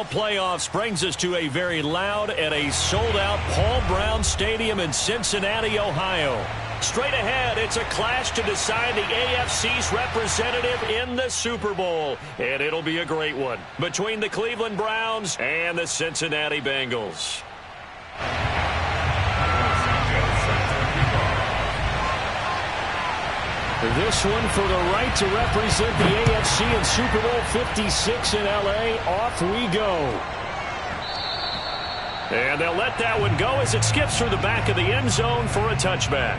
NFL playoffs brings us to a very loud and a sold-out Paul Brown Stadium in Cincinnati, Ohio. Straight ahead, it's a clash to decide the AFC's representative in the Super Bowl. And it'll be a great one between the Cleveland Browns and the Cincinnati Bengals. This one for the right to represent the AFC in Super Bowl 56 in L.A. Off we go. And they'll let that one go as it skips through the back of the end zone for a touchback.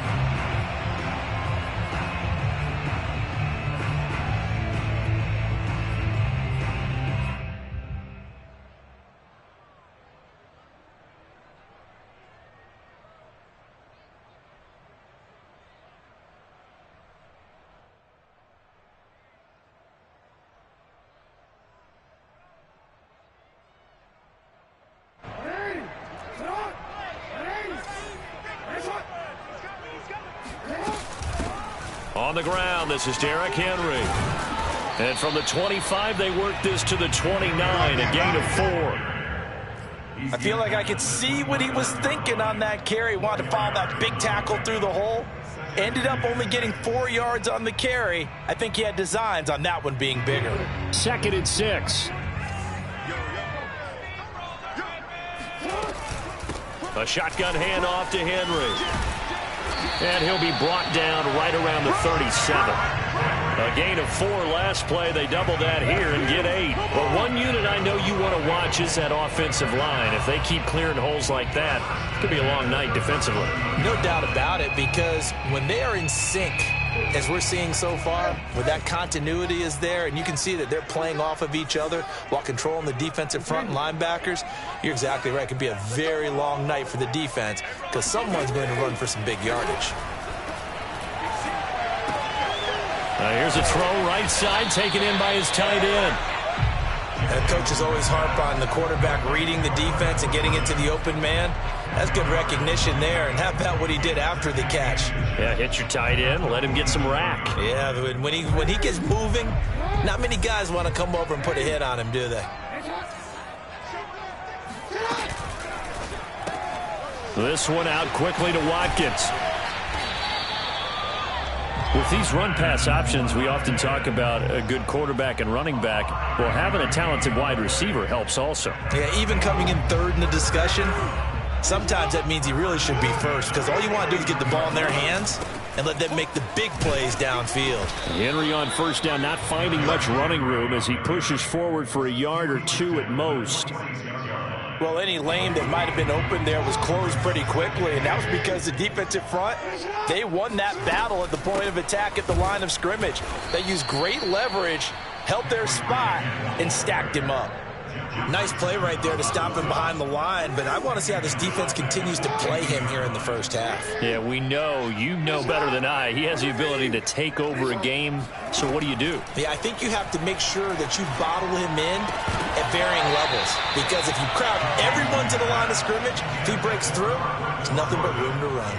On the ground, this is Derrick Henry. And from the 25, they work this to the 29, a gain of 4. I feel like I could see what he was thinking on that carry. Wanted to follow that big tackle through the hole. Ended up only getting 4 yards on the carry. I think he had designs on that one being bigger. 2nd and 6. A shotgun handoff to Henry. And he'll be brought down right around the 37. A gain of 4 last play. They double that here and get 8. But one unit I know you want to watch is that offensive line. If they keep clearing holes like that, it could be a long night defensively. No doubt about it, because when they are in sync, as we're seeing so far, where that continuity is there, and you can see that they're playing off of each other while controlling the defensive front and linebackers, you're exactly right. It could be a very long night for the defense because someone's going to run for some big yardage. Here's a throw right side taken in by his tight end. And coaches always harp on the quarterback reading the defense and getting it to the open man. That's good recognition there. And how about what he did after the catch? Yeah, hit your tight end, let him get some rack. Yeah, when he gets moving, not many guys want to come over and put a hit on him, do they? This one out quickly to Watkins. With these run-pass options, we often talk about a good quarterback and running back. Well, having a talented wide receiver helps also. Yeah, even coming in third in the discussion, sometimes that means he really should be first because all you want to do is get the ball in their hands and let them make the big plays downfield. Henry on first down, not finding much running room as he pushes forward for a yard or 2 at most. Well, any lane that might have been open there was closed pretty quickly, and that was because the defensive front, they won that battle at the point of attack at the line of scrimmage. They used great leverage, held their spot, and stacked him up. Nice play right there to stop him behind the line, but I want to see how this defense continues to play him here in the first half. Yeah, we know, you know better than I, he has the ability to take over a game, so what do you do? Yeah, I think you have to make sure that you bottle him in at varying levels, because if you crowd everyone to the line of scrimmage, if he breaks through, there's nothing but room to run.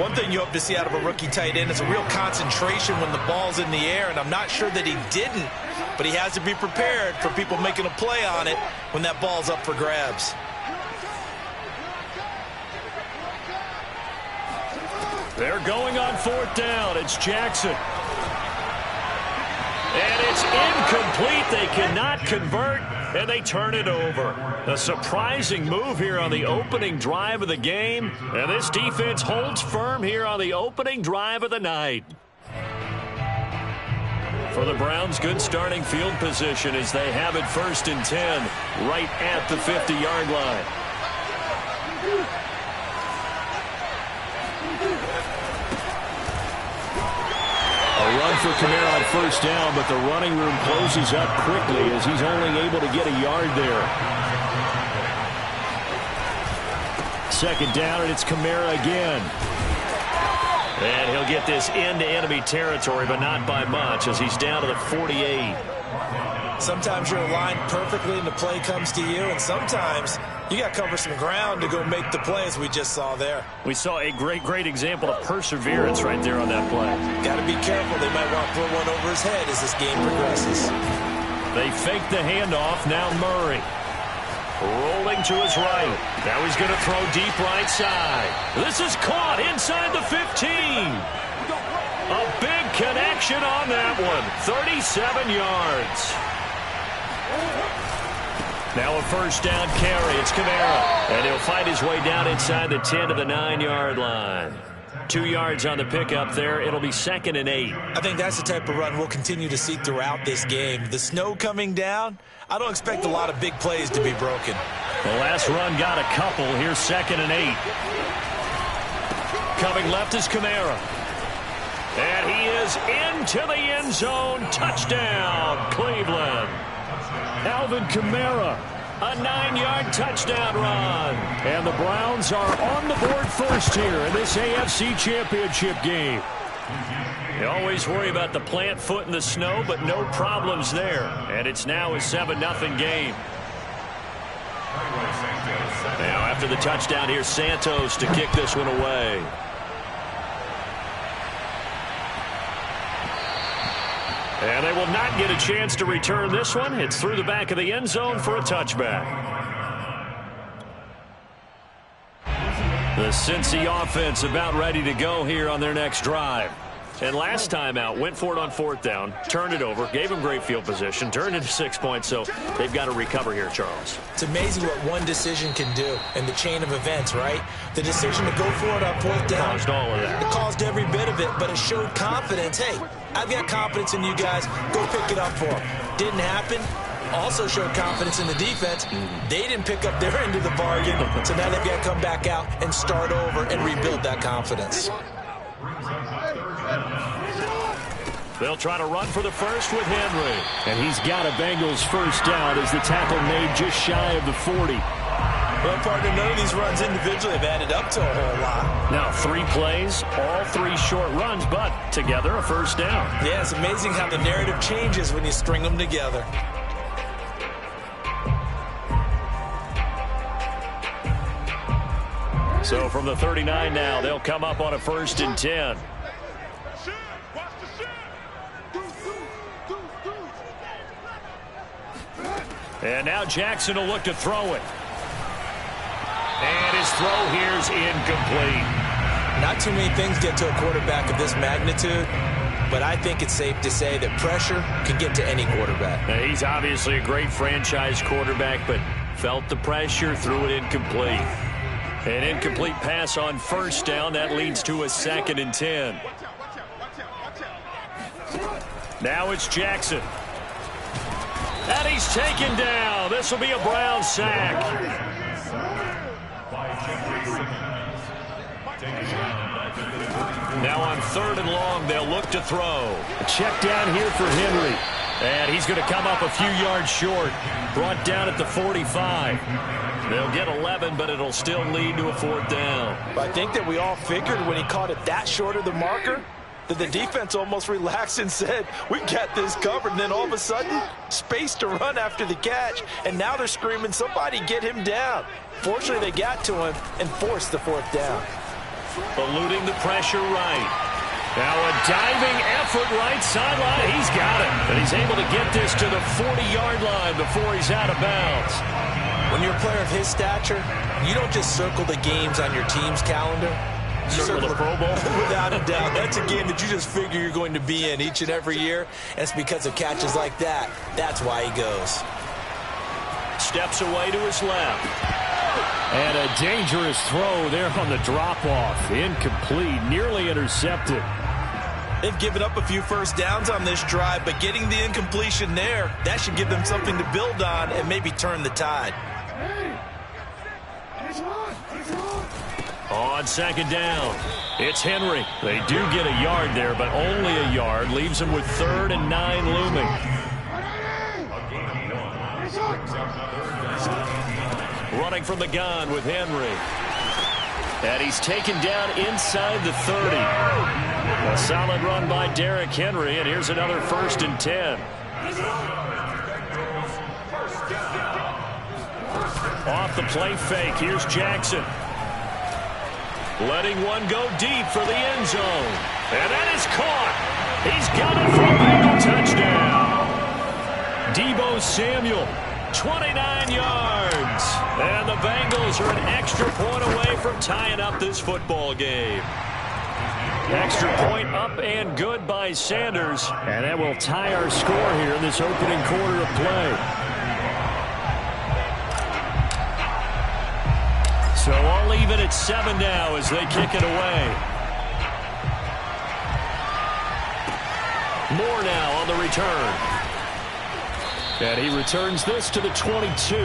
One thing you hope to see out of a rookie tight end is a real concentration when the ball's in the air, and I'm not sure that he didn't, but he has to be prepared for people making a play on it when that ball's up for grabs. They're going on 4th down. It's Jackson. And it's incomplete. They cannot convert, and they turn it over. A surprising move here on the opening drive of the game, and this defense holds firm here on the opening drive of the night. For the Browns, good starting field position as they have it 1st and 10 right at the 50-yard line. A run for Kamara on 1st down, but the running room closes up quickly as he's only able to get a yard there. 2nd down, and it's Kamara again. And he'll get this into enemy territory, but not by much as he's down to the 48. Sometimes you're aligned perfectly and the play comes to you, and sometimes you got to cover some ground to go make the play, as we just saw there. We saw a great example of perseverance right there on that play. Got to be careful. They might want to throw one over his head as this game progresses. They fake the handoff. Now Murray. Rolling to his right. Now he's going to throw deep right side. This is caught inside the 15. A big connection on that one. 37 yards. Now a first down carry. It's Kamara. And he'll fight his way down inside the 10 to the 9-yard line. 2 yards on the pickup there. It'll be 2nd and 8. I think that's the type of run we'll continue to see throughout this game. The snow coming down, I don't expect a lot of big plays to be broken. The last run got a couple. Here's 2nd and 8. Coming left is Kamara. And he is into the end zone. Touchdown, Cleveland. Alvin Kamara. A 9-yard touchdown run. And the Browns are on the board first here in this AFC Championship game. You always worry about the plant foot in the snow, but no problems there. And it's now a 7-0 game. Now after the touchdown, here's Santos to kick this one away. And they will not get a chance to return this one. It's through the back of the end zone for a touchback. The Cincy offense about ready to go here on their next drive. And last time out, went for it on 4th down, turned it over, gave them great field position, turned into 6 points, so they've got to recover here, Charles. It's amazing what one decision can do in the chain of events, right? The decision to go for it on 4th down. Caused all of that. It caused every bit of it, but it showed confidence. Hey, I've got confidence in you guys. Go pick it up for them. Didn't happen. Also showed confidence in the defense. They didn't pick up their end of the bargain, so now they've got to come back out and start over and rebuild that confidence. They'll try to run for the first with Henry. And he's got a Bengals first down as the tackle made just shy of the 40. Well, partner, none of these runs individually have added up to a whole lot. Now 3 plays, all 3 short runs, but together a first down. Yeah, it's amazing how the narrative changes when you string them together. So from the 39 now, they'll come up on a 1st and 10. And now Jackson will look to throw it. And his throw here's incomplete. Not too many things get to a quarterback of this magnitude, but I think it's safe to say that pressure can get to any quarterback. Now, he's obviously a great franchise quarterback, but felt the pressure, threw it incomplete. An incomplete pass on 1st down. That leads to a 2nd and 10. Now it's Jackson. And he's taken down. This will be a Brown sack. Now on 3rd and long, they'll look to throw. A check down here for Henry. And he's going to come up a few yards short. Brought down at the 45. They'll get 11, but it'll still lead to a 4th down. I think that we all figured when he caught it that short of the marker that the defense almost relaxed and said, we got this covered. And then all of a sudden, space to run after the catch. And now they're screaming, somebody get him down. Fortunately, they got to him and forced the 4th down. Eluding the pressure right. Now a diving effort right sideline. He's got it. And he's able to get this to the 40-yard line before he's out of bounds. When you're a player of his stature, you don't just circle the games on your team's calendar. You circle the Pro Bowl? Without a doubt. That's a game that you just figure you're going to be in each and every year. And it's because of catches like that. That's why he goes. Steps away to his left. And a dangerous throw there on the drop-off. Incomplete, nearly intercepted. They've given up a few first downs on this drive, but getting the incompletion there, that should give them something to build on and maybe turn the tide. On 2nd down, it's Henry. They do get a yard there, but only a yard. Leaves them with 3rd and 9 looming. Running from the gun with Henry. And he's taken down inside the 30. A solid run by Derrick Henry, and here's another 1st and 10. Off the play fake, here's Jackson. Letting one go deep for the end zone. And that is caught. He's got it for a Bengal touchdown. Deebo Samuel, 29 yards. Bengals are an extra point away from tying up this football game. Extra point up and good by Sanders. And that will tie our score here in this opening quarter of play. So all even at 7 now as they kick it away. Moore now on the return. And he returns this to the 22.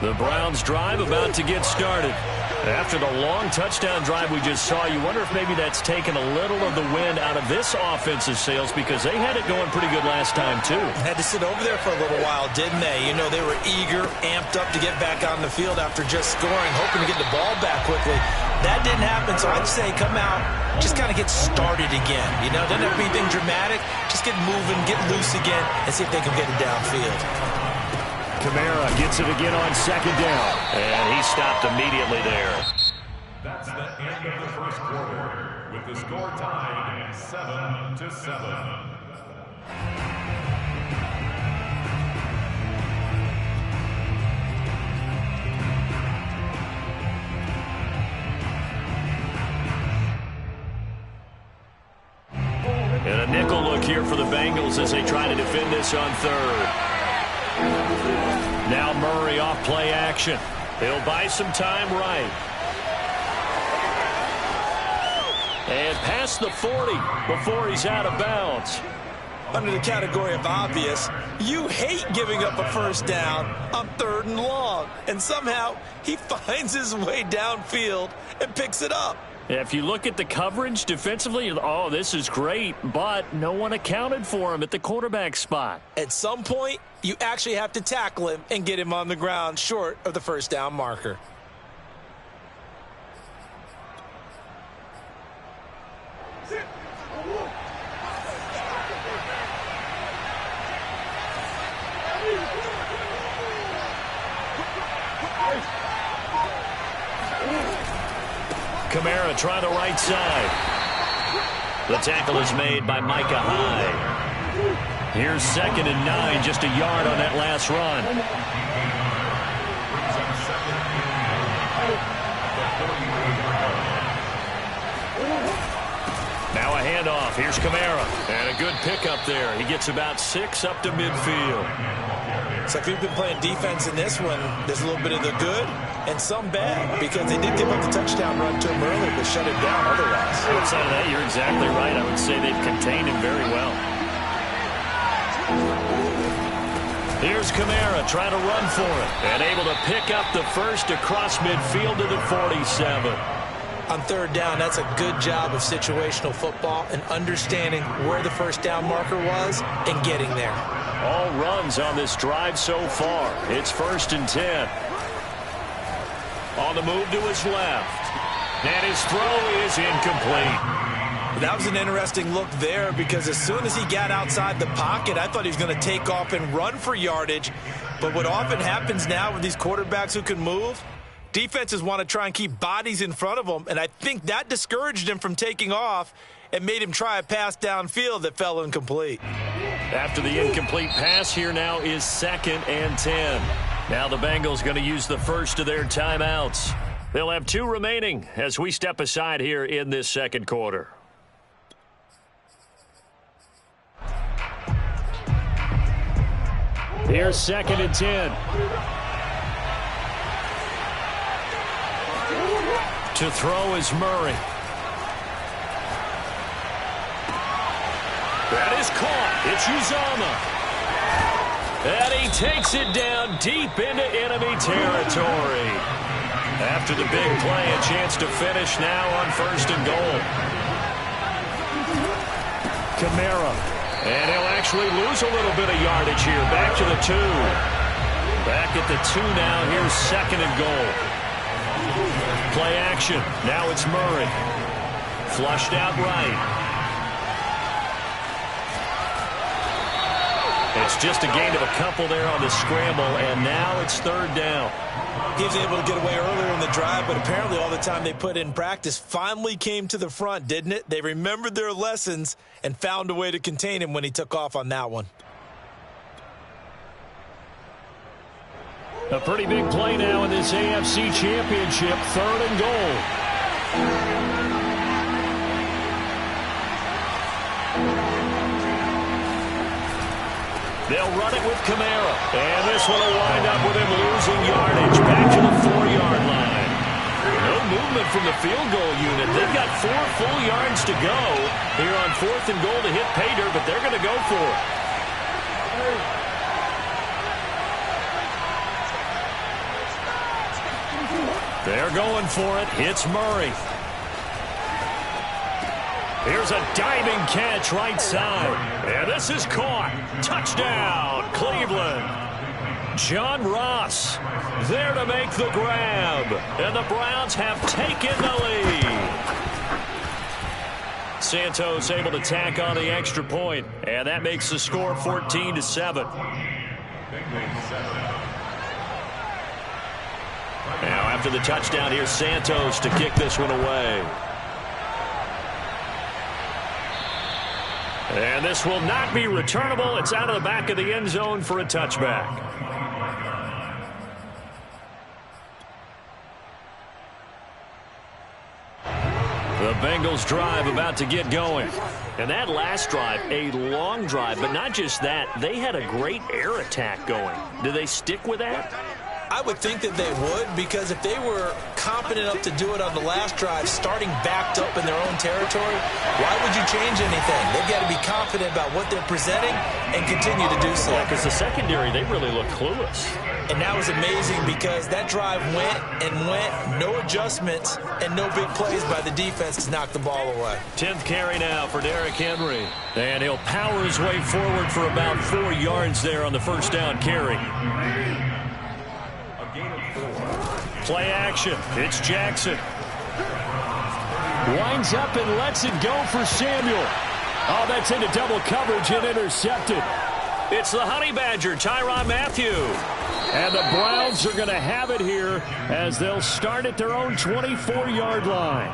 The Browns drive about to get started. After the long touchdown drive we just saw, you wonder if maybe that's taken a little of the wind out of this offensive sails because they had it going pretty good last time too. Had to sit over there for a little while, didn't they? You know, they were eager, amped up to get back on the field after just scoring, hoping to get the ball back quickly. That didn't happen, so I'd say come out, just kind of get started again. You know, doesn't have to be anything dramatic. Just get moving, get loose again, and see if they can get it downfield. Kamara gets it again on second down. And he stopped immediately there. That's the end of the first quarter, with the score tied 7-7. And a nickel look here for the Bengals as they try to defend this on third. Now Murray off play action. He'll buy some time right. And past the 40 before he's out of bounds. Under the category of obvious, you hate giving up a first down on 3rd and long. And somehow he finds his way downfield and picks it up. If you look at the coverage defensively, oh, this is great, but no one accounted for him at the quarterback spot. At some point, you actually have to tackle him and get him on the ground short of the first down marker. Kamara trying the right side. The tackle is made by Micah Hyde. Here's 2nd and 9, just a yard on that last run. Now a handoff. Here's Kamara. And a good pickup there. He gets about 6 up to midfield. So if you've been playing defense in this one, there's a little bit of the good and some bad because they did give up the touchdown run to him early but shut him down otherwise. Outside of that, you're exactly right. I would say they've contained him very well. Here's Kamara trying to run for it and able to pick up the first across midfield to the 47. On 3rd down, that's a good job of situational football and understanding where the first down marker was and getting there. All runs on this drive so far. It's 1st and 10. On the move to his left. And his throw is incomplete. That was an interesting look there because as soon as he got outside the pocket, I thought he was going to take off and run for yardage. But what often happens now with these quarterbacks who can move, defenses want to try and keep bodies in front of them, and I think that discouraged him from taking off and made him try a pass downfield that fell incomplete. After the incomplete pass, here now is 2nd and 10. Now the Bengals going to use the first of their timeouts. They'll have 2 remaining as we step aside here in this second quarter. Here's 2nd and 10. To throw is Murray. That is caught. It's Uzama. And he takes it down deep into enemy territory. After the big play, a chance to finish now on 1st and goal. Kamara. And he'll actually lose a little bit of yardage here. Back to the 2. Back at the 2 now. Here's 2nd and goal. Play action. Now it's Murray. Flushed out right. It's just a gain of a couple there on the scramble, and now it's third down. He was able to get away earlier in the drive, but apparently all the time they put in practice finally came to the front, didn't it? They remembered their lessons and found a way to contain him when he took off on that one. A pretty big play now in this AFC Championship, 3rd and goal. They'll run it with Kamara. And this one will wind up with him losing yardage back to the 4-yard line. No movement from the field goal unit. They've got 4 full yards to go here on 4th and goal to hit pay dirt, but they're going to go for it. They're going for it. Hits Murray. Here's a diving catch right side. And this is caught. Touchdown, Cleveland. John Ross there to make the grab. And the Browns have taken the lead. Santos able to tack on the extra point. And that makes the score 14-7. Now after the touchdown, here's Santos to kick this one away. And this will not be returnable. It's out of the back of the end zone for a touchback. The Bengals drive about to get going. And that last drive, a long drive, but not just that, they had a great air attack going. Do they stick with that? I would think that they would, because if they were confident enough to do it on the last drive, starting backed up in their own territory, why would you change anything? They've got to be confident about what they're presenting and continue to do so. Yeah, because the secondary, they really look clueless. And that was amazing because that drive went and went, no adjustments and no big plays by the defense to knock the ball away. 10th carry now for Derrick Henry. And he'll power his way forward for about 4 yards there on the first down carry. Play action. It's Jackson. Winds up and lets it go for Samuel. Oh, that's into double coverage and intercepted. It's the Honey Badger, Tyrann Mathieu. And the Browns are going to have it here as they'll start at their own 24-yard line.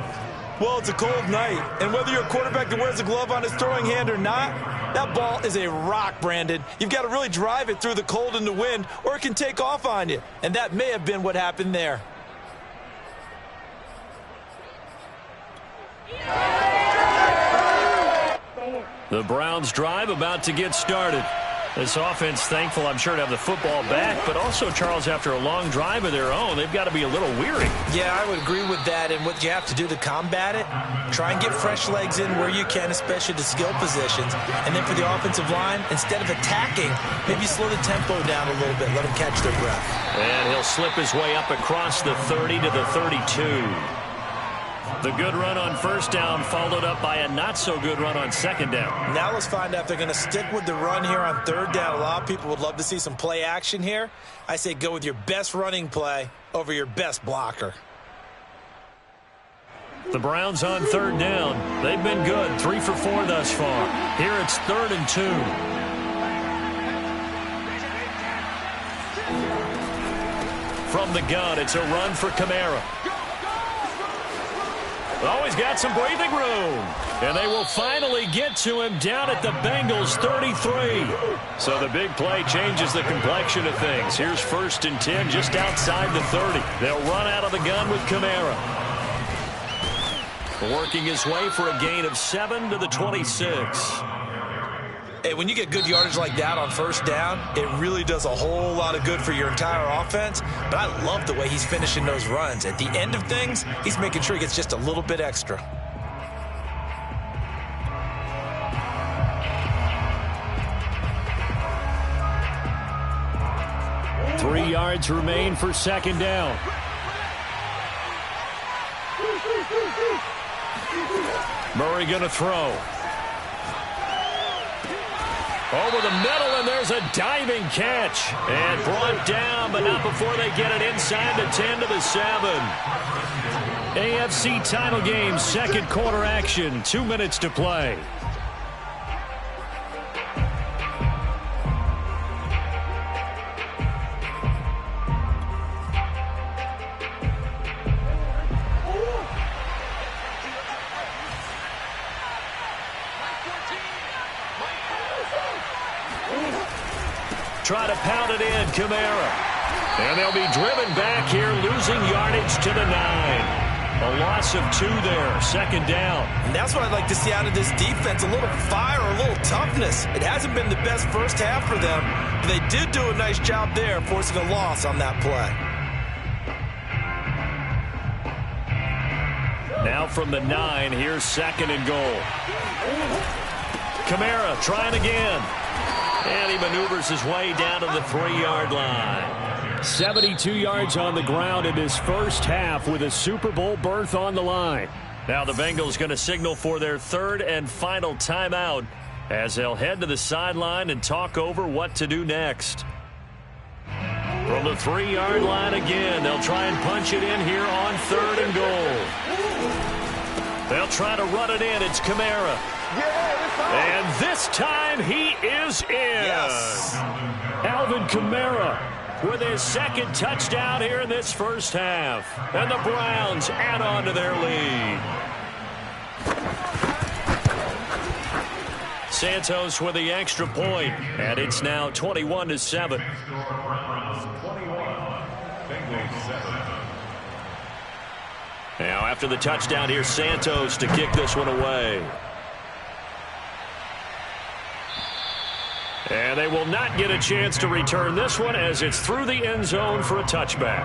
Well, it's a cold night, and whether you're a quarterback that wears a glove on his throwing hand or not, that ball is a rock, Brandon. You've got to really drive it through the cold and the wind, or it can take off on you. And that may have been what happened there. The Browns drive about to get started. This offense, thankful, I'm sure, to have the football back, but also, Charles, after a long drive of their own, they've got to be a little weary. Yeah, I would agree with that, and what you have to do to combat it, try and get fresh legs in where you can, especially the skill positions, and then for the offensive line, instead of attacking, maybe slow the tempo down a little bit, let them catch their breath. And he'll slip his way up across the 30 to the 32. The good run on first down followed up by a not-so-good run on second down. Now let's find out if they're going to stick with the run here on third down. A lot of people would love to see some play action here. I say go with your best running play over your best blocker. The Browns on third down. They've been good, 3 for 4 thus far. Here it's 3rd and 2. From the gun, it's a run for Kamara. Oh, he's got some breathing room. And they will finally get to him down at the Bengals 33. So the big play changes the complexion of things. Here's 1st and 10 just outside the 30. They'll run out of the gun with Kamara. Working his way for a gain of 7 to the 26. Hey, when you get good yardage like that on first down, it really does a whole lot of good for your entire offense. But I love the way he's finishing those runs. At the end of things, he's making sure he gets just a little bit extra. Three yards remain for second down. Murray going to throw. Over the middle, and there's a diving catch. And brought down, but not before they get it inside the 10 to the 7. AFC title game, second quarter action. 2 minutes to play. try to pound it in. Kamara. And they'll be driven back here, losing yardage to the 9. A loss of 2 there, 2nd down. And that's what I'd like to see out of this defense, a little fire, a little toughness. It hasn't been the best first half for them, but they did do a nice job there, forcing a loss on that play. Now from the 9, here's 2nd and goal. Kamara trying again. And he maneuvers his way down to the 3-yard line. 72 yards on the ground in his first half with a Super Bowl berth on the line. Now the Bengals going to signal for their 3rd and final timeout as they'll head to the sideline and talk over what to do next. From the 3-yard line again, they'll try and punch it in here on 3rd and goal. They'll try to run it in. It's Kamara. And this time he is in. Yes. Alvin Kamara with his 2nd touchdown here in this first half. And the Browns add on to their lead. Santos with the extra point, and it's now 21-7. Now after the touchdown, here's Santos to kick this one away. And they will not get a chance to return this one as it's through the end zone for a touchback.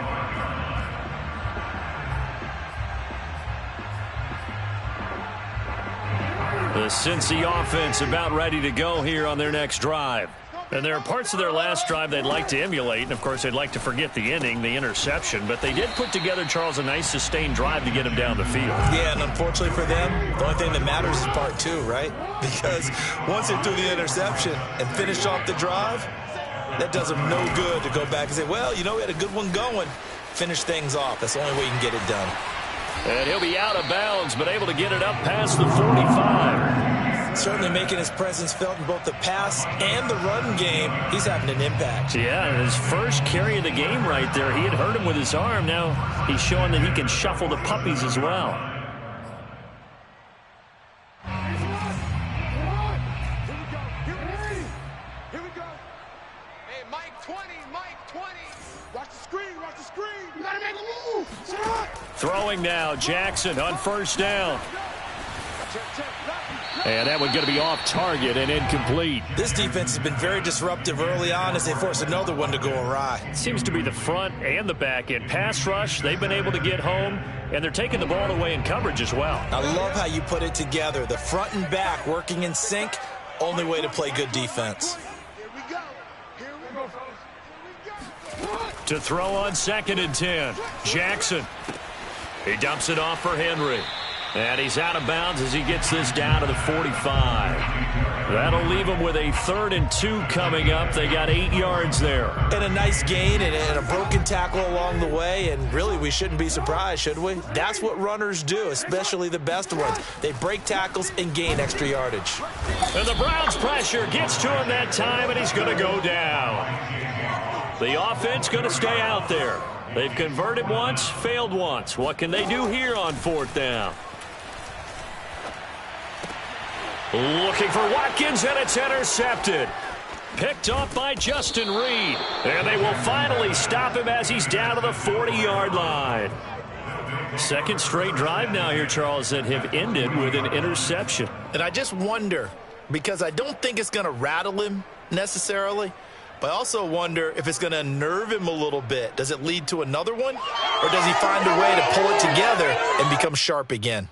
The Cincy offense about ready to go here on their next drive. And there are parts of their last drive they'd like to emulate. And, of course, they'd like to forget the ending, the interception. But they did put together, Charles, a nice sustained drive to get him down the field. Yeah, and unfortunately for them, the only thing that matters is part 2, right? Because once they threw the interception and finished off the drive, that does them no good to go back and say, well, you know, we had a good one going. Finish things off. That's the only way you can get it done. And he'll be out of bounds, but able to get it up past the 45. Certainly making his presence felt in both the pass and the run game. He's having an impact. Yeah, his first carry of the game right there. He had hurt him with his arm. Now he's showing that he can shuffle the puppies as well. Here we go. Hey, Mike 20, Mike 20. Watch the screen, watch the screen. You gotta make a move. Throwing now, Jackson on 1st down. And that one going to be off target and incomplete. This defense has been very disruptive early on as they force another one to go awry. Seems to be the front and the back end. Pass rush, they've been able to get home, and they're taking the ball away in coverage as well. I love how you put it together. The front and back working in sync, only way to play good defense. Here we go. Here we go, folks. To throw on 2nd and 10. Jackson. He dumps it off for Henry. And he's out of bounds as he gets this down to the 45. That'll leave him with a 3rd and 2 coming up. They got 8 yards there. And a nice gain and a broken tackle along the way. And really, we shouldn't be surprised, should we? That's what runners do, especially the best ones. They break tackles and gain extra yardage. And the Browns' pressure gets to him that time, and he's going to go down. The offense going to stay out there. They've converted once, failed once. What can they do here on 4th down? Looking for Watkins, and it's intercepted. Picked off by Justin Reed. And they will finally stop him as he's down to the 40-yard line. 2nd straight drive now here, Charles, that have ended with an interception. And I just wonder, because I don't think it's going to rattle him necessarily, but I also wonder if it's going to unnerve him a little bit. Does it lead to another one? Or does he find a way to pull it together and become sharp again?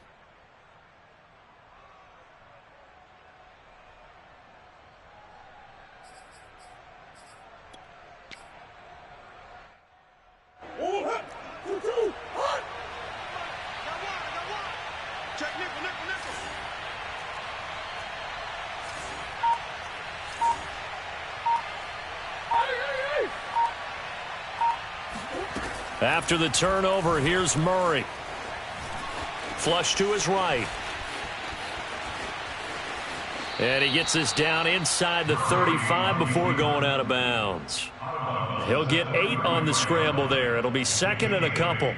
After the turnover, here's Murray. Flush to his right. And he gets this down inside the 35 before going out of bounds. He'll get 8 on the scramble there. It'll be 2nd and a couple.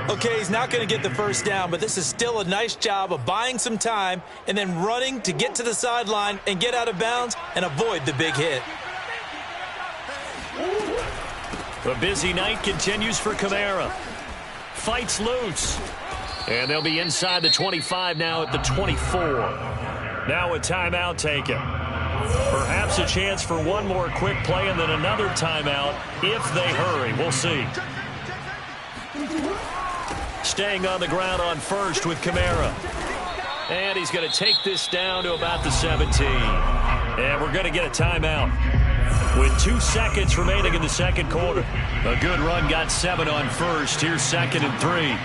Okay, he's not going to get the first down, but this is still a nice job of buying some time and then running to get to the sideline and get out of bounds and avoid the big hit. The busy night continues for Kamara. Fights loose. And they'll be inside the 25 now at the 24. Now a timeout taken. Perhaps a chance for one more quick play and then another timeout if they hurry. We'll see. Staying on the ground on first with Kamara. And he's going to take this down to about the 17. And we're going to get a timeout. With 2 seconds remaining in the second quarter. A good run got 7 on first. Here's 2nd and 3.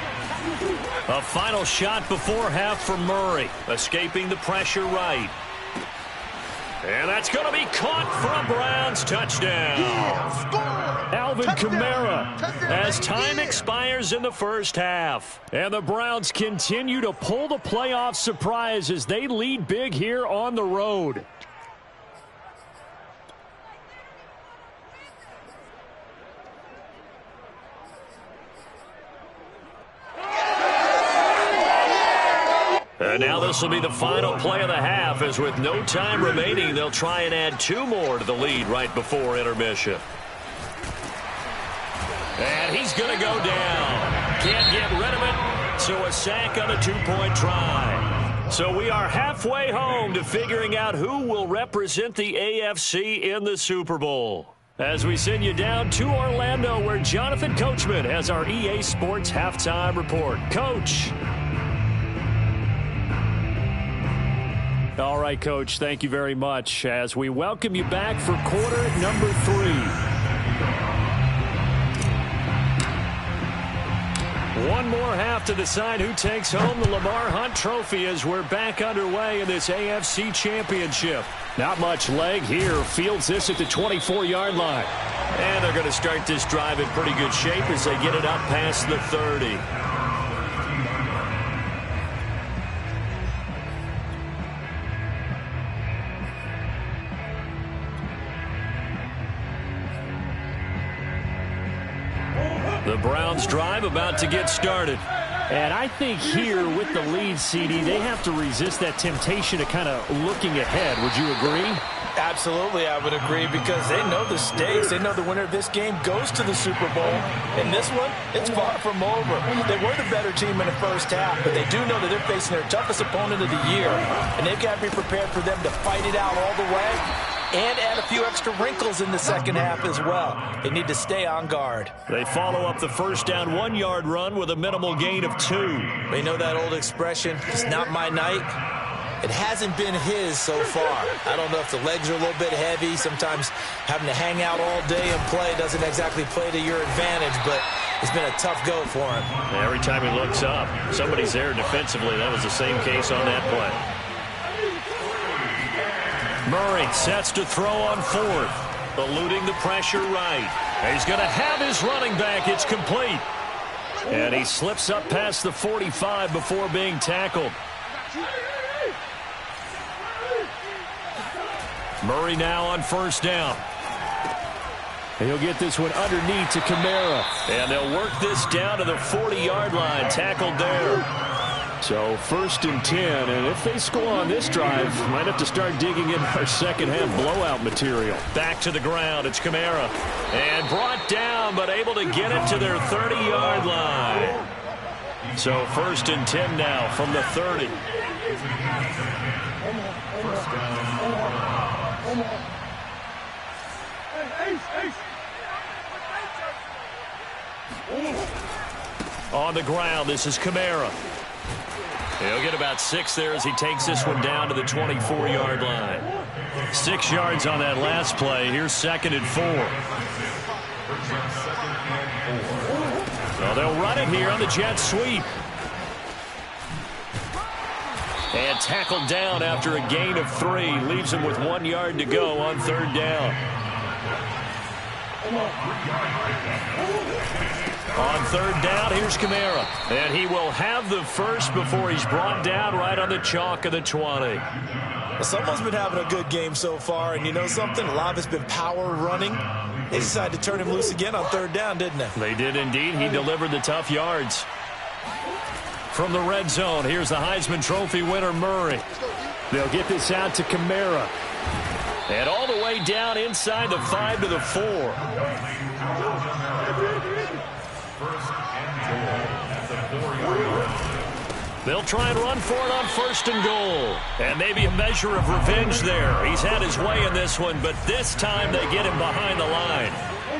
A final shot before half for Murray. Escaping the pressure right. And that's going to be caught for a Browns touchdown. Alvin Kamara as time expires in the first half. And the Browns continue to pull the playoff surprise as they lead big here on the road. And now this will be the final play of the half, as with no time remaining, they'll try and add 2 more to the lead right before intermission. And he's going to go down. Can't get rid of it, so a sack on a 2-point try. So we are halfway home to figuring out who will represent the AFC in the Super Bowl. As we send you down to Orlando, where Jonathan Coachman has our EA Sports Halftime Report. Coach. All right, Coach, thank you very much as we welcome you back for quarter number 3. One more half to decide who takes home the Lamar Hunt Trophy as we're back underway in this AFC Championship. Not much leg here. Fields this at the 24-yard line. And they're going to start this drive in pretty good shape as they get it up past the 30. The Browns drive about to get started. And I think here with the lead, CD, they have to resist that temptation to kind of looking ahead. Would you agree? Absolutely, I would agree, because they know the stakes. They know the winner of this game goes to the Super Bowl. And this one, it's far from over. They were the better team in the first half, but they do know that they're facing their toughest opponent of the year. And they've got to be prepared for them to fight it out all the way and add a few extra wrinkles in the second half as well. They need to stay on guard. They follow up the first down 1-yard run with a minimal gain of 2. They know that old expression, it's not my night. It hasn't been his so far. I don't know if the legs are a little bit heavy. Sometimes having to hang out all day and play doesn't exactly play to your advantage, but it's been a tough go for him. Every time he looks up, somebody's there defensively. That was the same case on that play. Murray sets to throw on 4th, eluding the pressure right. He's going to have his running back. It's complete. And he slips up past the 45 before being tackled. Murray now on first down. He'll get this one underneath to Kamara. And they'll work this down to the 40-yard line. Tackled there. So 1st and 10, and if they score on this drive, might have to start digging in our second half blowout material. Back to the ground, it's Kamara. And brought down, but able to get it to their 30-yard line. So 1st and 10 now from the 30. On the ground, this is Kamara. He'll get about 6 there as he takes this one down to the 24-yard line. 6 yards on that last play. Here's 2nd and 4. So they'll run it here on the jet sweep. And tackled down after a gain of 3. Leaves him with 1 yard to go on 3rd down. On 3rd down, here's Kamara. And he will have the first before he's brought down right on the chalk of the 20. Well, someone's been having a good game so far, and you know something? A lot of it's been power running. They decided to turn him loose again on 3rd down, didn't they? They did indeed. He delivered the tough yards. From the red zone, here's the Heisman Trophy winner, Murray. They'll get this out to Kamara. And all the way down inside the 5 to the 4. First and goal at the 4-yard line. They'll try and run for it on first and goal. And maybe a measure of revenge there. He's had his way in this one, but this time they get him behind the line.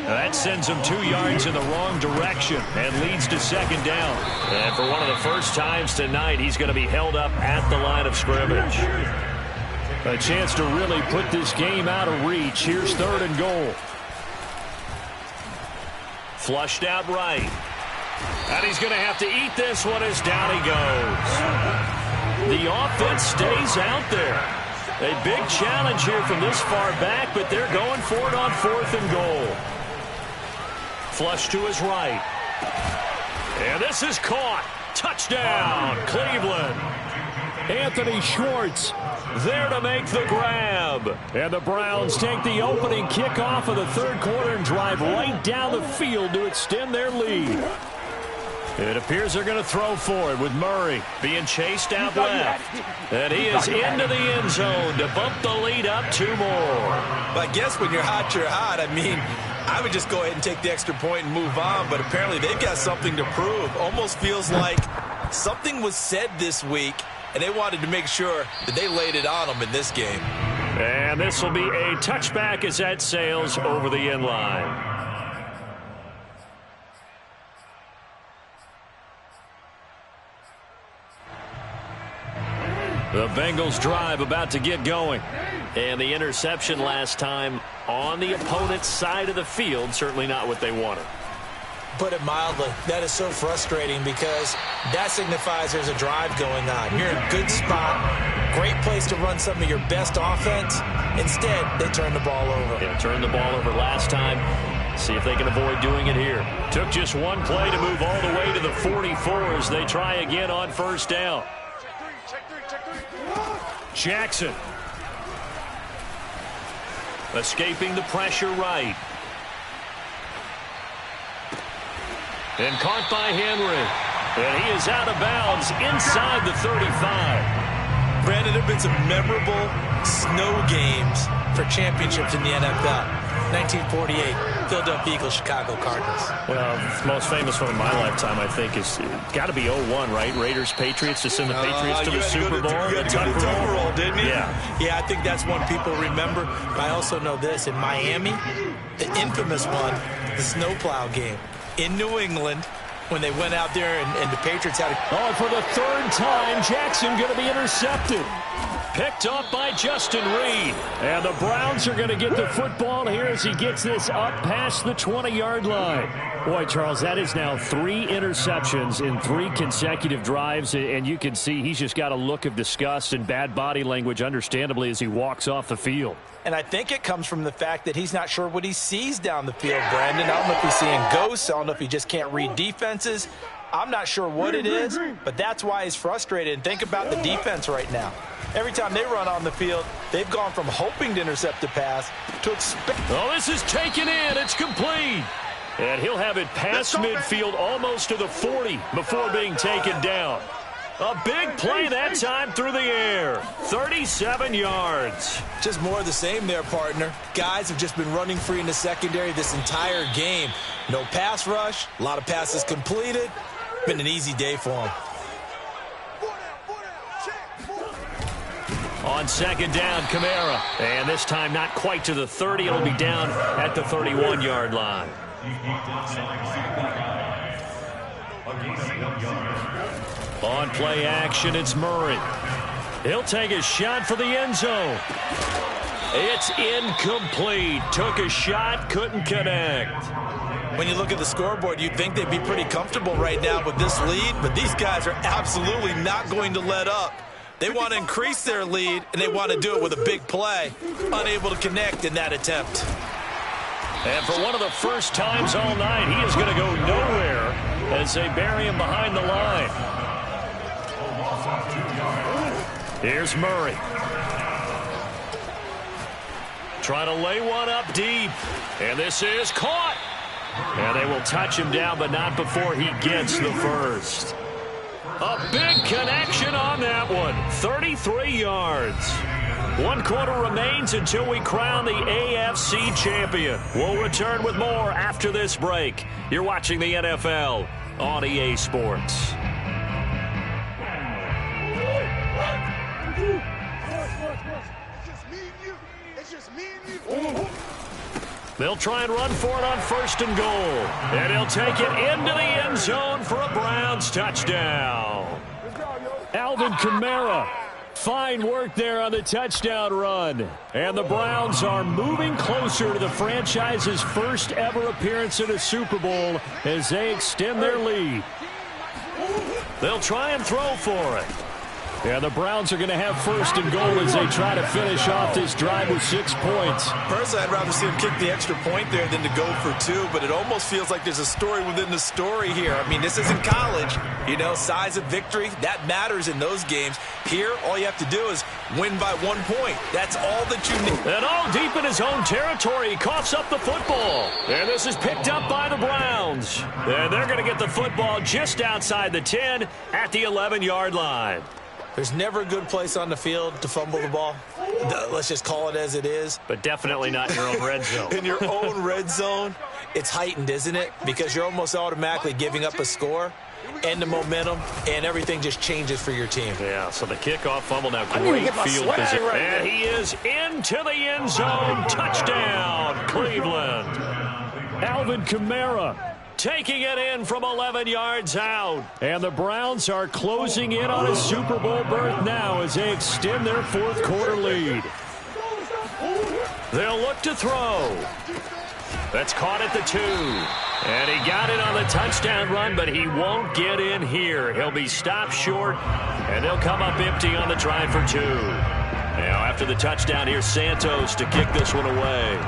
That sends him 2 yards in the wrong direction and leads to second down. And for one of the first times tonight, he's going to be held up at the line of scrimmage. A chance to really put this game out of reach. Here's third and goal. Flushed out right. And he's going to have to eat this one as down he goes. The offense stays out there. A big challenge here from this far back, but they're going for it on fourth and goal. Flush to his right. And this is caught. Touchdown, Cleveland. Anthony Schwartz there to make the grab. And the Browns take the opening kickoff of the third quarter and drive right down the field to extend their lead. It appears they're going to throw for it with Murray being chased out left. And he is into the end zone to bump the lead up 2 more. But I guess when you're hot, you're hot. I mean, I would just go ahead and take the extra point and move on, but apparently they've got something to prove. Almost feels like something was said this week, and they wanted to make sure that they laid it on them in this game. And this will be a touchback as that sails over the end line. The Bengals drive about to get going. And the interception last time on the opponent's side of the field, certainly not what they wanted. Put it mildly, that is so frustrating because that signifies there's a drive going on. You're in a good spot, great place to run some of your best offense. Instead, they turn the ball over. Yeah, turned the ball over last time. See if they can avoid doing it here. Took just one play to move all the way to the 44 as they try again on first down. Jackson. Escaping the pressure right. And caught by Henry. And he is out of bounds inside the 35. Brandon, there have been some memorable snow games for championships in the NFL. 1948, Philadelphia Eagles, Chicago Cardinals. Well, the most famous one in my lifetime, I think, is got to be 01, right? Raiders, Patriots, to send the Patriots to the Super Bowl. You had to go to the Tucker Roll, didn't you? Yeah, I think that's one people remember. But I also know this. In Miami, the infamous one, the snowplow game. In New England, when they went out there and the Patriots had Oh, for the third time, Jackson going to be intercepted. Picked off by Justin Reed. And the Browns are going to get the football here as he gets this up past the 20-yard line. Boy, Charles, that is now 3 interceptions in 3 consecutive drives, and you can see he's just got a look of disgust and bad body language, understandably, as he walks off the field. And I think it comes from the fact that he's not sure what he sees down the field, Brandon. I don't know if he's seeing ghosts. I don't know if he just can't read defenses. I'm not sure what it is, but that's why he's frustrated. And think about the defense right now. Every time they run on the field, they've gone from hoping to intercept the pass to expect. Oh, this is taken in. It's complete. And he'll have it past midfield almost to the 40 before being taken down. A big play that time through the air. 37 yards. Just more of the same there, partner. Guys have just been running free in the secondary this entire game. No pass rush, a lot of passes completed. Been an easy day for them. On second down, Kamara. And this time not quite to the 30. It'll be down at the 31-yard line. On play action, it's Murray. He'll take a shot for the end zone. It's incomplete. Took a shot, couldn't connect. When you look at the scoreboard, you'd think they'd be pretty comfortable right now with this lead, but these guys are absolutely not going to let up. They want to increase their lead, and they want to do it with a big play. Unable to connect in that attempt. And for one of the first times all night, he is going to go nowhere as they bury him behind the line. Here's Murray. Trying to lay one up deep. And this is caught. And they will touch him down, but not before he gets the first. A big connection on that one. 33 yards. 1 quarter remains until we crown the AFC champion. We'll return with more after this break. You're watching the NFL on EA Sports. They'll try and run for it on 1st and goal. And he'll take it into the end zone for a Browns touchdown. Alvin Kamara. Fine work there on the touchdown run. And the Browns are moving closer to the franchise's first ever appearance in a Super Bowl as they extend their lead. They'll try and throw for it. Yeah, the Browns are going to have 1st and goal as they try to finish off this drive with 6 points. Personally, I'd rather see him kick the extra point there than to go for 2, but it almost feels like there's a story within the story here. I mean, this isn't college. You know, size of victory, that matters in those games. Here, all you have to do is win by 1 point. That's all that you need. And all deep in his own territory, he coughs up the football. And this is picked up by the Browns. And they're going to get the football just outside the 10 at the 11-yard line. There's never a good place on the field to fumble the ball. Let's just call it as it is. But definitely not in your own red zone. In your own red zone, it's heightened, isn't it? Because you're almost automatically giving up a score and the momentum, and everything just changes for your team. Yeah, so the kickoff fumble now. Great field position. And he is into the end zone. Touchdown, Cleveland. Alvin Kamara taking it in from 11 yards out. And the Browns are closing in on a Super Bowl berth now as they extend their 4th quarter lead. They'll look to throw. That's caught at the 2. And he got it on the touchdown run, but he won't get in here. He'll be stopped short, and they'll come up empty on the try for 2. Now after the touchdown, here's Santos to kick this one away.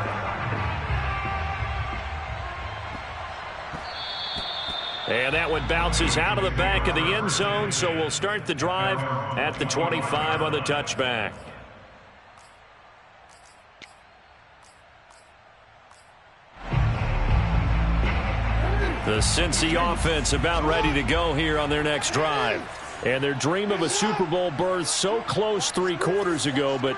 And that one bounces out of the back of the end zone, so we'll start the drive at the 25 on the touchback. The Cincy offense about ready to go here on their next drive. And their dream of a Super Bowl berth so close 3 quarters ago, but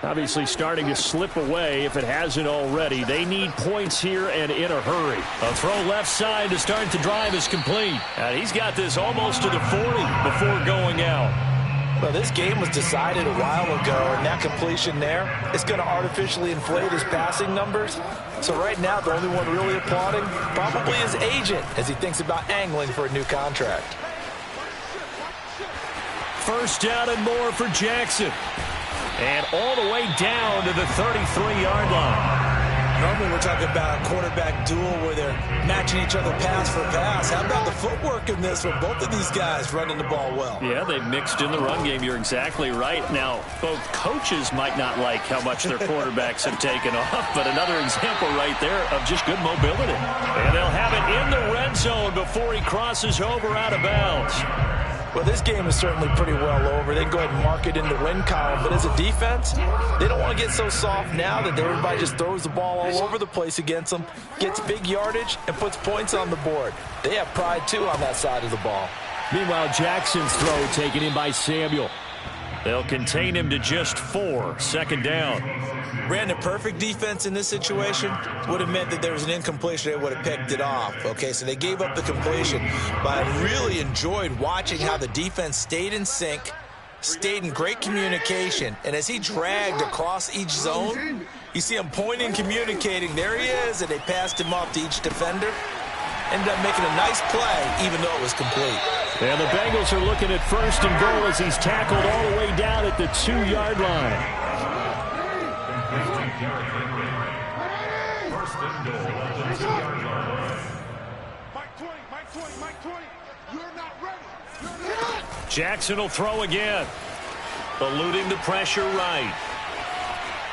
obviously starting to slip away if it hasn't already. They need points here and in a hurry. A throw left side to start the drive is complete. And he's got this almost to the 40 before going out. Well, this game was decided a while ago, and that completion there is going to artificially inflate his passing numbers. So right now, the only one really applauding probably his agent as he thinks about angling for a new contract. 1st down and more for Jackson. And all the way down to the 33-yard line. Normally we're talking about a quarterback duel where they're matching each other pass for pass. How about the footwork in this from both of these guys running the ball well? Yeah, they've mixed in the run game. You're exactly right. Now, both coaches might not like how much their quarterbacks have taken off, but another example right there of just good mobility. And they'll have it in the red zone before he crosses over out of bounds. Well, this game is certainly pretty well over. They can go ahead and mark it in the win column. But as a defense, they don't want to get so soft now that everybody just throws the ball all over the place against them, gets big yardage, and puts points on the board. They have pride, too, on that side of the ball. Meanwhile, Jackson's throw taken in by Samuel. They'll contain him to just 4. 2nd down. Brandon, perfect defense in this situation would have meant that there was an incompletion. They would have picked it off. Okay, so they gave up the completion. But I really enjoyed watching how the defense stayed in sync, stayed in great communication. And as he dragged across each zone, you see him pointing, communicating. There he is, and they passed him off to each defender. Ended up making a nice play, even though it was complete. And the Bengals are looking at 1st and goal as he's tackled all the way down at the 2-yard line. 1st and goal at the 2-yard line. Mike 20. You're not ready. Jackson will throw again. Eluding the pressure right.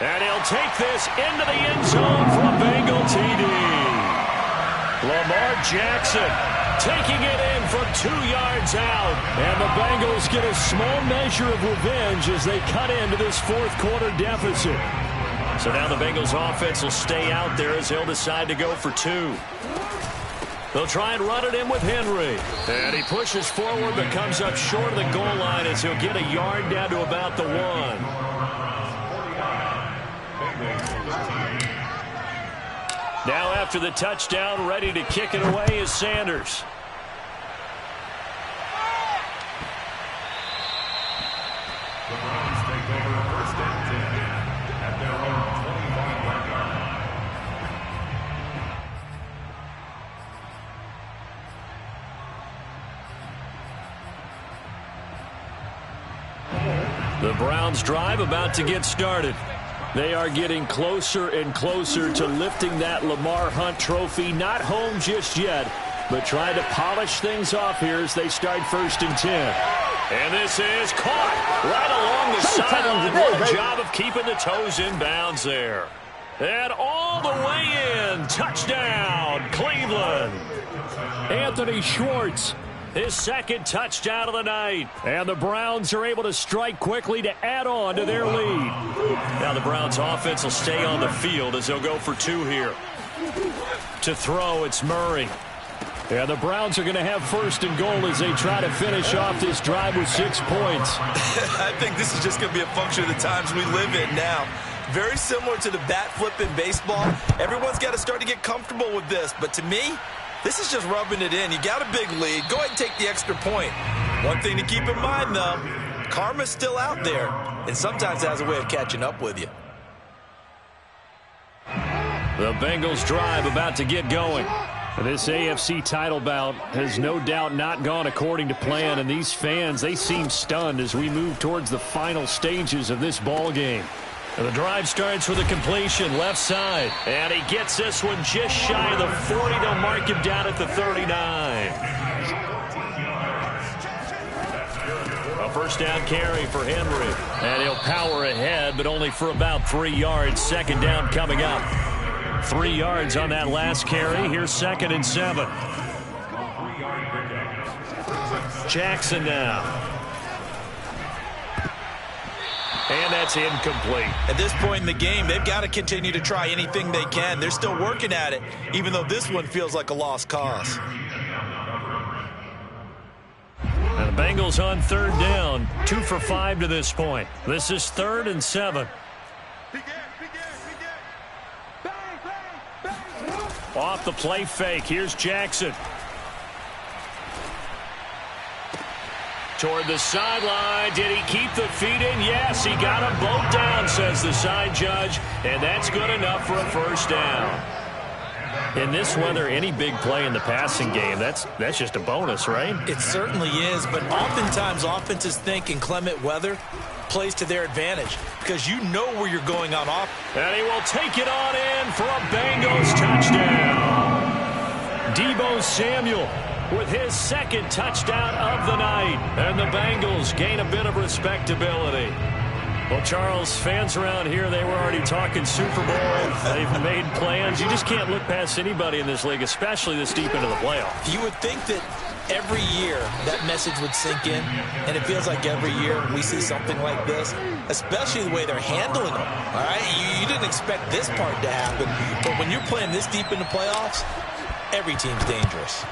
And he'll take this into the end zone for a Bengal TD. Lamar Jackson taking it in from 2 yards out. And the Bengals get a small measure of revenge as they cut into this 4th quarter deficit. So now the Bengals offense will stay out there as they'll decide to go for 2. They'll try and run it in with Henry. And he pushes forward but comes up short of the goal line as he'll get a yard down to about the 1. Now after the touchdown, ready to kick it away is Sanders. The Browns take over first and 10 at their own 25-yard line. The Browns drive about to get started. They are getting closer and closer to lifting that Lamar Hunt trophy. Not home just yet, but trying to polish things off here as they start first and 10. And this is caught right along the sideline. What a job of keeping the toes in bounds there. And all the way in. Touchdown, Cleveland. Anthony Schwartz, his second touchdown of the night. And the Browns are able to strike quickly to add on to their lead. Now the Browns offense will stay on the field as they'll go for 2 here. To throw, it's Murray. And the Browns are going to have first and goal as they try to finish off this drive with 6 points. I think this is just going to be a function of the times we live in now. Very similar to the bat flip in baseball. Everyone's got to start to get comfortable with this. But to me, this is just rubbing it in. You got a big lead. Go ahead and take the extra point. One thing to keep in mind, though, karma's still out there. And sometimes it has a way of catching up with you. The Bengals drive about to get going. This AFC title bout has no doubt not gone according to plan, and these fans, they seem stunned as we move towards the final stages of this ball game. And the drive starts with a completion left side, and he gets this one just shy of the 40. They'll mark him down at the 39. A first down carry for Henry, and he'll power ahead, but only for about 3 yards. Second down coming up. 3 yards on that last carry. Here's second and 7. Jackson now. And that's incomplete. At this point in the game, they've got to continue to try anything they can. They're still working at it, even though this one feels like a lost cause. And the Bengals on third down. 2 for 5 to this point. This is 3rd and 7. Off the play fake. Here's Jackson. Toward the sideline. Did he keep the feet in? Yes, he got them both down, says the side judge. And that's good enough for a first down. In this weather, any big play in the passing game, that's just a bonus, right? It certainly is, but oftentimes offenses think inclement weather plays to their advantage because you know where you're going on off. And he will take it on in for a Bengals touchdown. Deebo Samuel with his second touchdown of the night. And the Bengals gain a bit of respectability. Well, Charles, fans around here, they were already talking Super Bowl. They've made plans. You just can't look past anybody in this league, especially this deep into the playoffs. You would think that every year that message would sink in, and it feels like every year we see something like this, especially the way they're handling them. All right, you didn't expect this part to happen, but when you're playing this deep in the playoffs, every team's dangerous.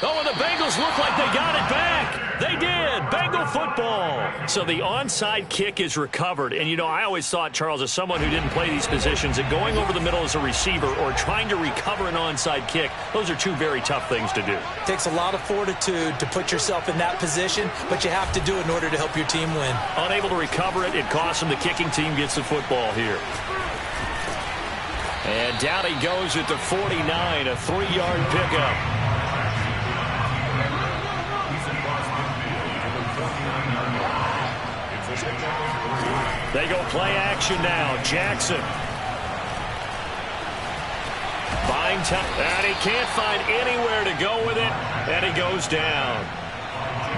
Oh, and the Bengals look like they got it back. They did. Bengal football. So the onside kick is recovered. And, you know, I always thought, Charles, as someone who didn't play these positions, that going over the middle as a receiver or trying to recover an onside kick, those are 2 very tough things to do. It takes a lot of fortitude to put yourself in that position, but you have to do it in order to help your team win. Unable to recover it, it costs them. The kicking team gets the football here. And down he goes at the 49, a 3-yard pickup. They go play action now. Jackson. Buying time. And he can't find anywhere to go with it. And he goes down.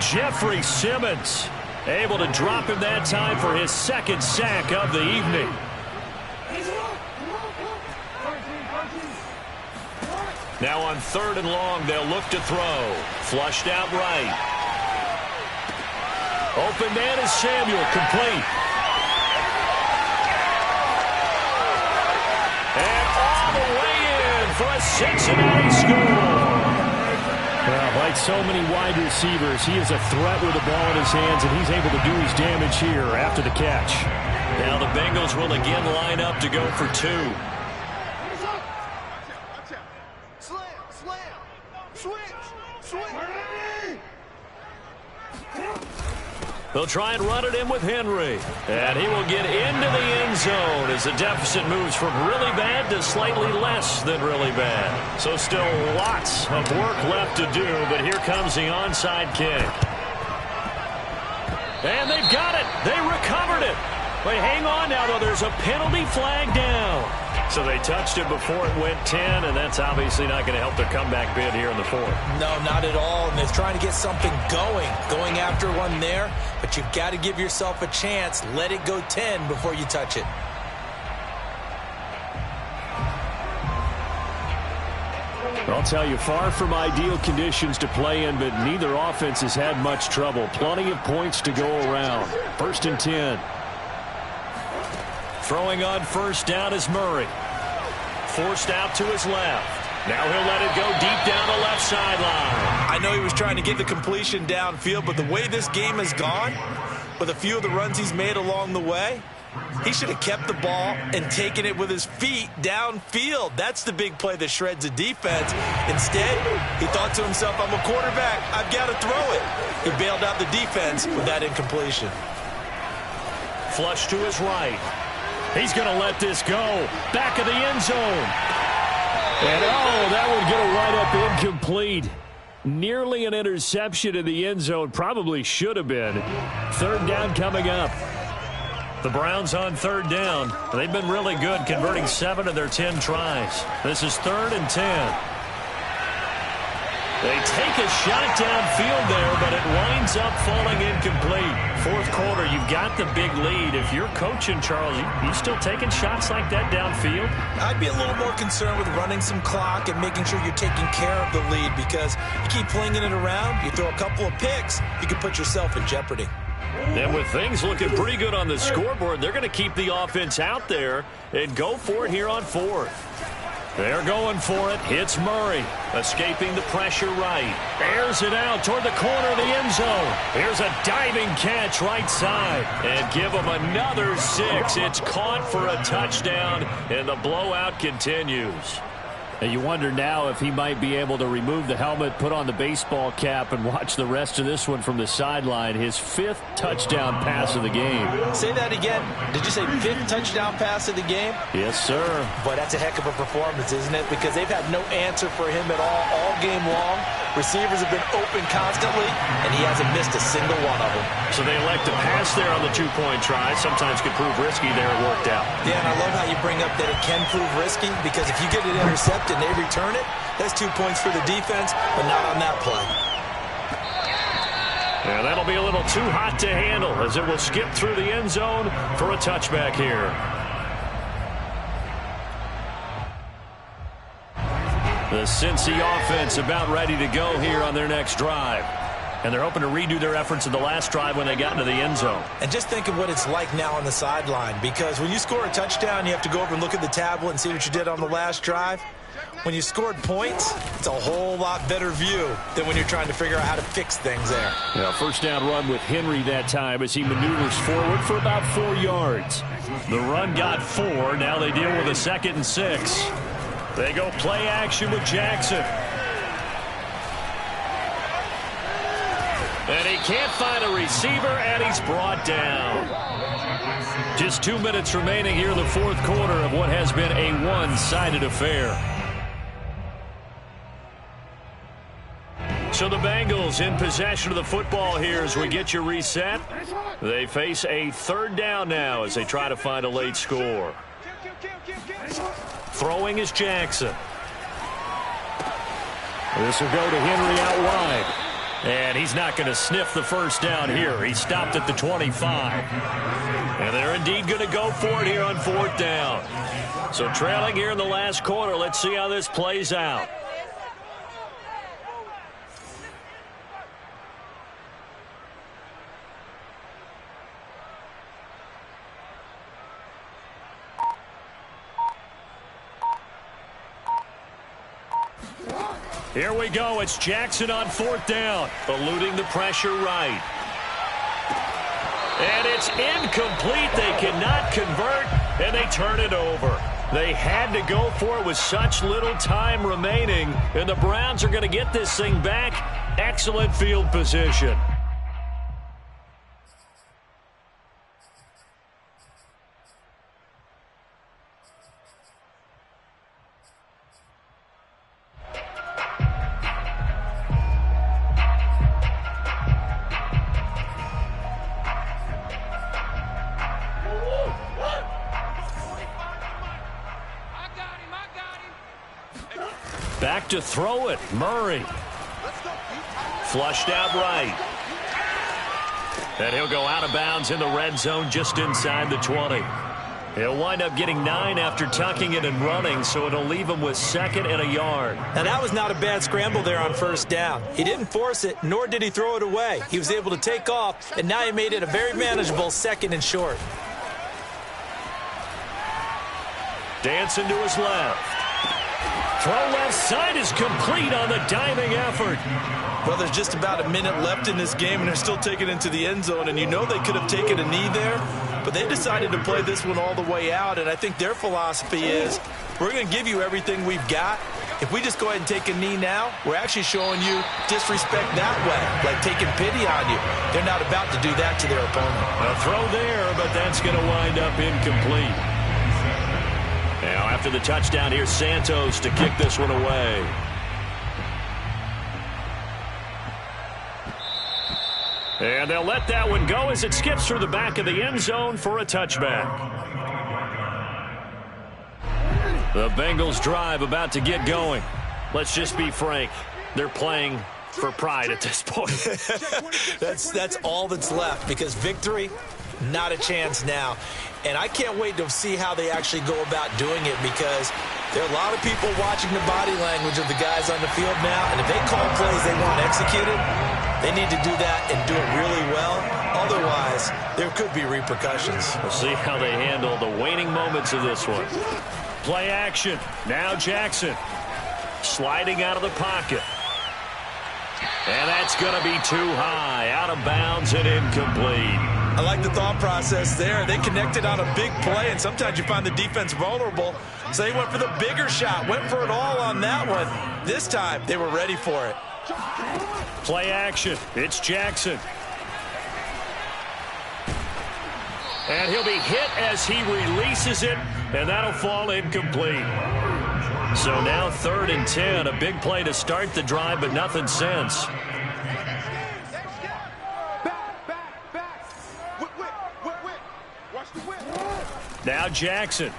Jeffrey Simmons able to drop him that time for his second sack of the evening. Now on 3rd and long, they'll look to throw. Flushed out right. Open man is Samuel, complete. And all the way in for a Cincinnati score. Well, like so many wide receivers, he is a threat with the ball in his hands, and he's able to do his damage here after the catch. Now the Bengals will again line up to go for 2. They'll try and run it in with Henry. And he will get into the end zone as the deficit moves from really bad to slightly less than really bad. So still lots of work left to do, but here comes the onside kick. And they've got it. They recovered it. But hang on now, though. There's a penalty flag down. So they touched it before it went 10, and that's obviously not going to help their comeback bid here in the 4th. No, not at all. And they're trying to get something going after one there. But you've got to give yourself a chance. Let it go 10 before you touch it. I'll tell you, far from ideal conditions to play in, but neither offense has had much trouble. Plenty of points to go around. 1st and 10. Throwing on first down is Murray. Forced out to his left. Now he'll let it go deep down the left sideline. I know he was trying to get the completion downfield, but the way this game has gone, with a few of the runs he's made along the way, he should have kept the ball and taken it with his feet downfield. That's the big play that shreds the defense. Instead, he thought to himself, I'm a quarterback. I've got to throw it. He bailed out the defense with that incompletion. Flush to his right. He's going to let this go. Back of the end zone. And that would get a right up incomplete. Nearly an interception in the end zone. Probably should have been. 3rd down coming up. The Browns on 3rd down. They've been really good, converting 7 of their 10 tries. This is 3rd and 10. They take a shot downfield there, but it winds up falling incomplete. 4th quarter, you've got the big lead. If you're coaching, Charles, you still taking shots like that downfield? I'd be a little more concerned with running some clock and making sure you're taking care of the lead, because you keep flinging it around, you throw a couple of picks, you can put yourself in jeopardy. And with things looking pretty good on the scoreboard, they're going to keep the offense out there and go for it here on 4th. They're going for it. Hits Murray. Escaping the pressure right. Airs it out toward the corner of the end zone. Here's a diving catch right side. And give him another 6. It's caught for a touchdown, and the blowout continues. And you wonder now if he might be able to remove the helmet, put on the baseball cap, and watch the rest of this one from the sideline. His 5th touchdown pass of the game. Say that again. Did you say 5th touchdown pass of the game? Yes, sir. Boy, that's a heck of a performance, isn't it? Because they've had no answer for him at all game long. Receivers have been open constantly, and he hasn't missed a single one of them. So they elect to pass there on the 2-point try. Sometimes could prove risky. There it worked out. Yeah, and I love how you bring up that it can prove risky, because if you get it intercepted and they return it, that's 2 points for the defense, but not on that play. And that'll be a little too hot to handle as it will skip through the end zone for a touchback here. The Cincy offense about ready to go here on their next drive. And they're hoping to redo their efforts in the last drive when they got into the end zone. And just think of what it's like now on the sideline, because when you score a touchdown, you have to go over and look at the tablet and see what you did on the last drive. When you scored points, it's a whole lot better view than when you're trying to figure out how to fix things there. Yeah, 1st down run with Henry that time as he maneuvers forward for about 4 yards. The run got 4. Now they deal with a 2nd and 6. They go play action with Jackson. And he can't find a receiver, and he's brought down. Just 2 minutes remaining here in the 4th quarter of what has been a one-sided affair. So the Bengals in possession of the football here as we get you reset. They face a 3rd down now as they try to find a late score. Throwing is Jackson. This will go to Henry out wide. And he's not going to sniff the 1st down here. He stopped at the 25. And they're indeed going to go for it here on 4th down. So trailing here in the last quarter. Let's see how this plays out. Here we go. It's Jackson on 4th down. Eluding the pressure right. And it's incomplete. They cannot convert, and they turn it over. They had to go for it with such little time remaining, and the Browns are going to get this thing back. Excellent field position. Back to throw it. Murray. Flushed out right. And he'll go out of bounds in the red zone just inside the 20. He'll wind up getting 9 after tucking it and running, so it'll leave him with 2nd and a yard. Now, that was not a bad scramble there on 1st down. He didn't force it, nor did he throw it away. He was able to take off, and now he made it a very manageable 2nd and short. Dancing to his left. Throw left side is complete on the diving effort. Well, there's just about a minute left in this game, and they're still taking it into the end zone. And you know they could have taken a knee there, but they decided to play this one all the way out. And I think their philosophy is, we're going to give you everything we've got. If we just go ahead and take a knee now, we're actually showing you disrespect that way, like taking pity on you. They're not about to do that to their opponent. A throw there, but that's going to wind up incomplete. Now, after the touchdown, here's Santos to kick this one away. And they'll let that one go as it skips through the back of the end zone for a touchback. The Bengals drive about to get going. Let's just be frank. They're playing for pride at this point. That's all that's left, because victory, not a chance now. And I can't wait to see how they actually go about doing it, because there are a lot of people watching the body language of the guys on the field now, and if they call plays they want executed, they need to do that and do it really well. Otherwise, there could be repercussions. We'll see how they handle the waning moments of this one. Play action. Now Jackson sliding out of the pocket. And that's going to be too high, out of bounds and incomplete. I like the thought process there. They connected on a big play, and sometimes you find the defense vulnerable. So they went for the bigger shot, went for it all on that one. This time, they were ready for it. Play action. It's Jackson. And he'll be hit as he releases it, and that'll fall incomplete. So now 3rd and 10, a big play to start the drive, but nothing since. Now Jackson.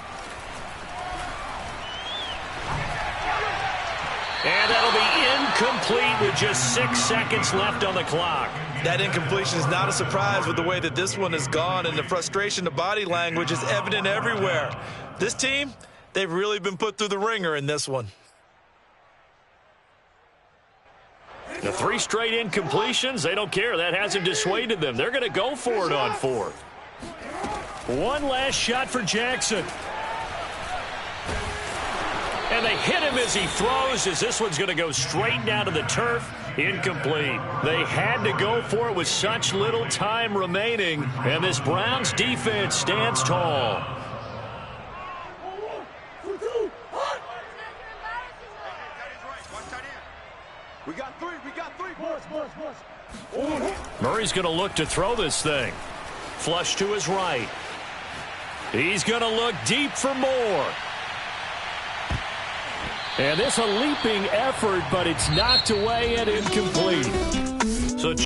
And that'll be incomplete with just 6 seconds left on the clock. That incompletion is not a surprise with the way that this one has gone, and the frustration, the body language is evident everywhere. This team, they've really been put through the ringer in this one. The 3 straight incompletions, they don't care. That hasn't dissuaded them. They're going to go for it on 4th. One last shot for Jackson. And they hit him as he throws, as this one's going to go straight down to the turf. Incomplete. They had to go for it with such little time remaining, and this Browns defense stands tall. We got three, boys. Murray's going to look to throw this thing. Flush to his right. He's going to look deep for more. And this a leaping effort, but it's knocked away and incomplete. So